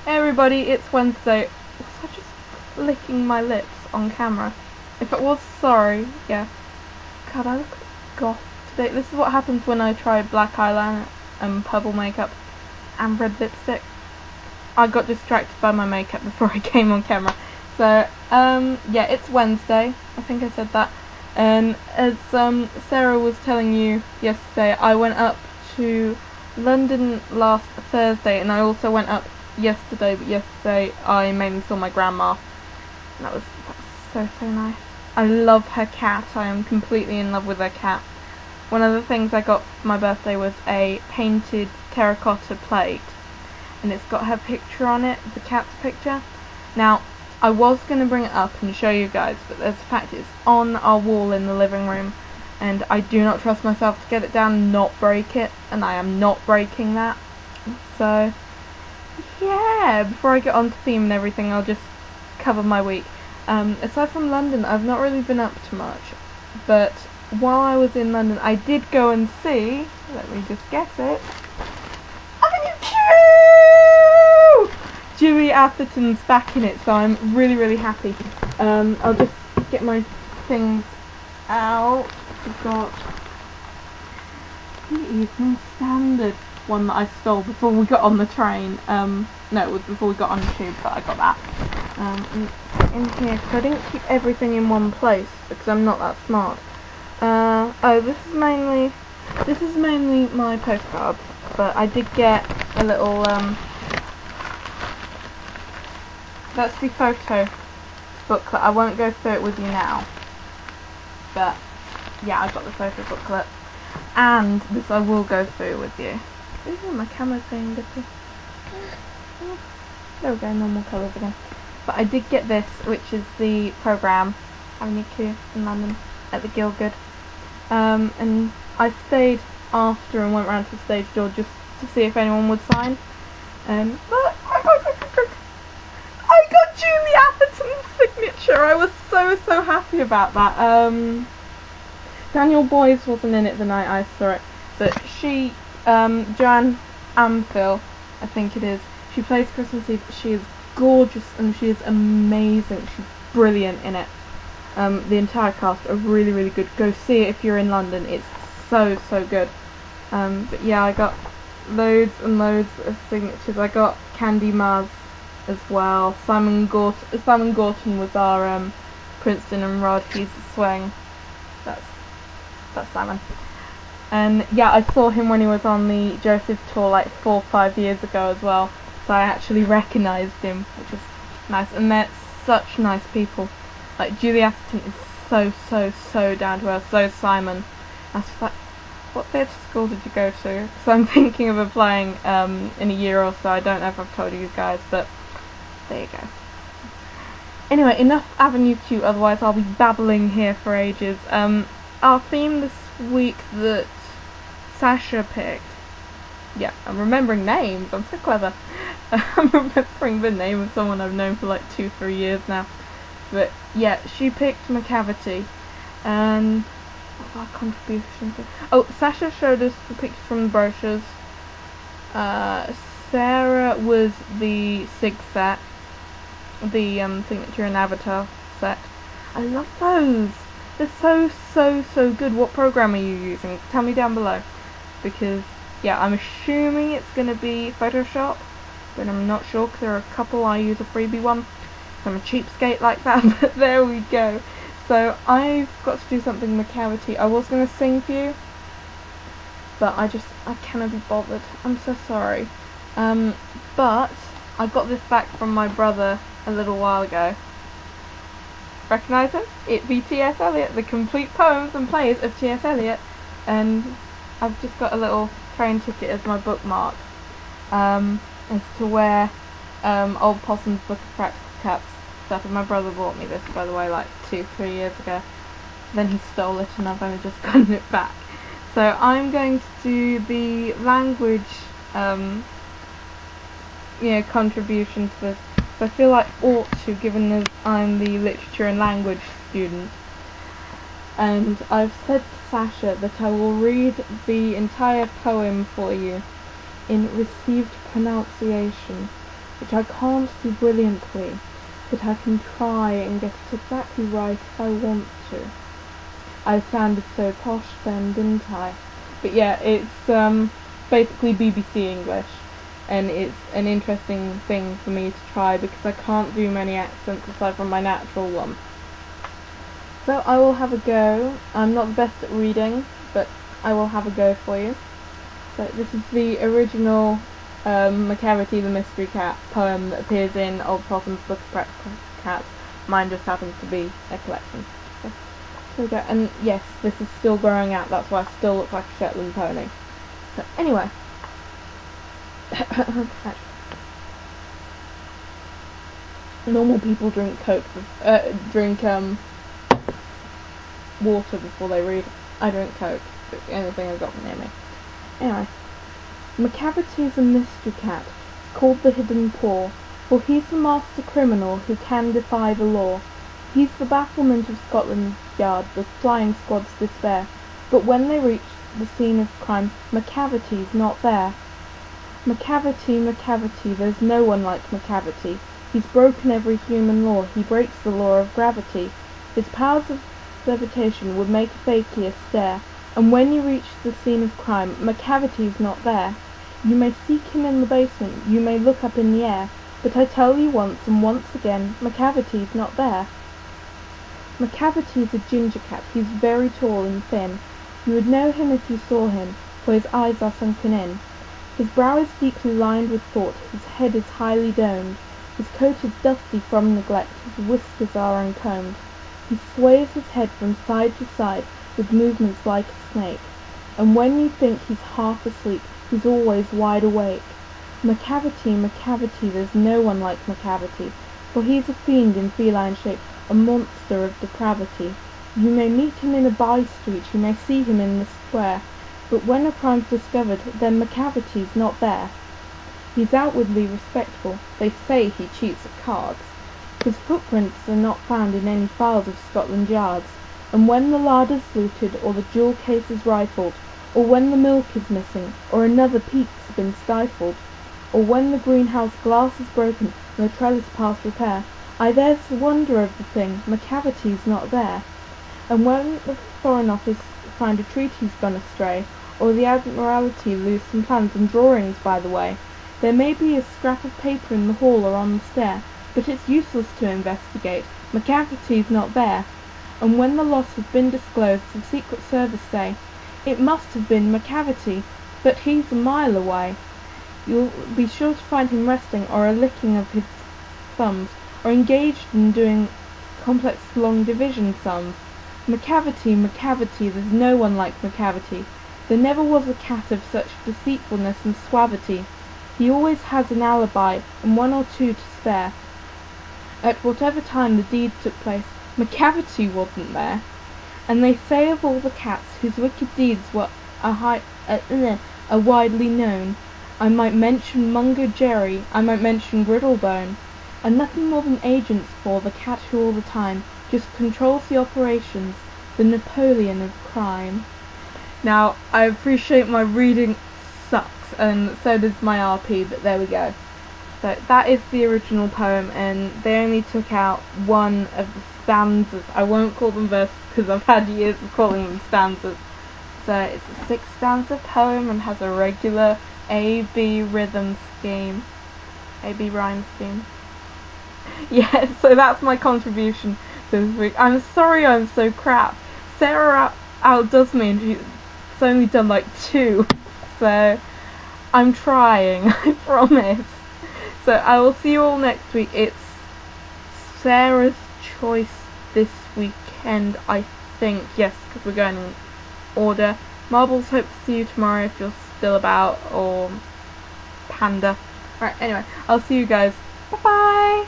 Hey everybody, it's Wednesday. Was I just licking my lips on camera? If it was, sorry. Yeah. God, I look like goth today. This is what happens when I try black eyeliner and purple makeup and red lipstick. I got distracted by my makeup before I came on camera. So, yeah, it's Wednesday. I think I said that. And as Sarah was telling you yesterday, I went up to London last Thursday, and I also went up yesterday, but yesterday I mainly saw my grandma. And that was so nice. I love her cat. I am completely in love with her cat. One of the things I got for my birthday was a painted terracotta plate, and it's got her picture on it, the cat's picture. Now, I was going to bring it up and show you guys, but there's the fact it's on our wall in the living room, and I do not trust myself to get it down and not break it, and I am not breaking that. So, yeah, before I get on to theme and everything, I'll just cover my week. Aside from London, I've not really been up to much, but while I was in London, I did go and see, let me just guess it, Julie Atherton's back in it, so I'm really happy. I'll just get my things out. We've got the Evening Standard, one that I stole before we got on the train. No, it was before we got on the tube, but I got that. And in here, because I didn't keep everything in one place, because I'm not that smart. Oh, this is mainly my postcards, but I did get a little, that's the photo booklet. I won't go through it with you now, but yeah, I got the photo booklet, and this I will go through with you. Ooh, my camera's going dippy. There we go, normal colours again. But I did get this, which is the programme, Avenue Q in London, at the Gielgud. And I stayed after and went round to the stage door just to see if anyone would sign. But I got Julie Atherton's signature. I was so happy about that. Daniel Boyes wasn't in it the night I saw it, but she, Joanne Amphil, I think it is, she plays Christmas Eve. She is gorgeous and she is amazing. She's brilliant in it. The entire cast are really good. Go see it if you're in London. It's so good. But yeah, I got loads and loads of signatures. I got Candy Maz as well. Simon Gorton was our Princeton and Rod. He's the swing. That's Simon. And yeah, I saw him when he was on the Joseph tour like 4 or 5 years ago as well. So I actually recognised him, which was nice. And they're such nice people. Like, Julie Atherton is so down to earth. So is Simon. I was like, what theatre school did you go to? Because I'm thinking of applying in a year or so. I don't know if I've told you guys, but there you go. Anyway, enough Avenue Q, otherwise I'll be babbling here for ages. Our theme this week that Sasha picked. Yeah, I'm remembering names. I'm so clever. I'm remembering the name of someone I've known for like 2-3 years now. But yeah, she picked Macavity. And what was our contribution to? Oh, Sasha showed us the pictures from the brochures. Sarah was the SIG set, the signature and avatar set. I love those. They're so good. What program are you using? Tell me down below, because yeah, I'm assuming it's gonna be Photoshop, but I'm not sure because there are a couple. I use a freebie one, so I'm a cheapskate like that. But there we go. So I've got to do something Macavity. I was gonna sing for you, but I cannot be bothered. I'm so sorry. But I got this back from my brother a little while ago. Recognise him? It be T.S. Eliot, the complete poems and plays of T.S. Eliot, and I've just got a little train ticket as my bookmark, as to where Old Possum's Book of Practical Cats stuff. And my brother bought me this, by the way, like 2-3 years ago. Then he stole it, and I've only just gotten it back. So I'm going to do the language, contribution to this. I feel like I ought to, given that I'm the literature and language student. And I've said to Sasha that I will read the entire poem for you in received pronunciation. which I can't do brilliantly, but I can try and get it exactly right if I want to. I sounded so posh then, didn't I? But yeah, it's basically BBC English, and it's an interesting thing for me to try because I can't do many accents aside from my natural one. So I will have a go. I'm not the best at reading, but I will have a go for you. So this is the original Macavity the Mystery Cat poem that appears in Old Possum's Book of Practical Cats. Mine just happens to be a collection. So, there we go. And yes, this is still growing out, that's why I still look like a Shetland pony. So anyway. Normal people drink Coke, drink water before they read. I drink Coke. It's the only thing I've got near me. Anyway. Macavity is a mystery cat, called the Hidden Paw, for he's the master criminal who can defy the law. He's the bafflement of Scotland Yard, the flying squad's despair. But when they reach the scene of crime, Macavity's not there. Macavity, Macavity, there's no one like Macavity. He's broken every human law, he breaks the law of gravity. His powers of levitation would make a fakir stare, and when you reach the scene of crime, Macavity's not there. You may seek him in the basement, you may look up in the air, but I tell you once and once again, Macavity's not there. Macavity's a ginger cat, he's very tall and thin. You would know him if you saw him, for his eyes are sunken in. His brow is deeply lined with thought, his head is highly domed. His coat is dusty from neglect, his whiskers are uncombed. He sways his head from side to side with movements like a snake, and when you think he's half asleep, he's always wide awake. Macavity, Macavity, there's no one like Macavity, for he's a fiend in feline shape, a monster of depravity. You may meet him in a by-street, you may see him in the square, but when a crime's discovered, then Macavity's not there. He's outwardly respectful, they say he cheats at cards. His footprints are not found in any files of Scotland Yards, and when the larder's looted, or the jewel case is rifled, or when the milk is missing, or another peak's been stifled, or when the greenhouse glass is broken and the trellis past repair, there's the wonder of the thing, Macavity's not there. And when the Foreign Office find a treaty's gone astray, or the Admiralty lose some plans and drawings by the way, there may be a scrap of paper in the hall or on the stair, but it's useless to investigate, Macavity's not there. And when the loss has been disclosed, the Secret Service say, it must have been Macavity, but he's a mile away. You'll be sure to find him resting, or a licking of his thumbs, or engaged in doing complex long division sums. Macavity, Macavity, there's no one like Macavity. There never was a cat of such deceitfulness and suavity. He always has an alibi, and one or two to spare. At whatever time the deed took place, Macavity wasn't there. And they say of all the cats whose wicked deeds are widely known, I might mention Mungo Jerry, I might mention Griddlebone, and nothing more than agents for the cat who all the time just controls the operations, the Napoleon of crime. Now, I appreciate my reading sucks, and so does my RP, but there we go. So that is the original poem, and they only took out one of the stanzas. I won't call them verses because I've had years of calling them stanzas. So it's a 6-stanza poem and has a regular A-B rhythm scheme. A-B rhyme scheme. Yeah, so that's my contribution this week. I'm sorry I'm so crap. Sarah outdoes me and she's only done like 2. So I'm trying, I promise. So I will see you all next week. It's Sarah's choice this weekend, I think. Yes, because we're going in order. Marbles, hope to see you tomorrow if you're still about, or Panda. Right, anyway, I'll see you guys. Bye bye!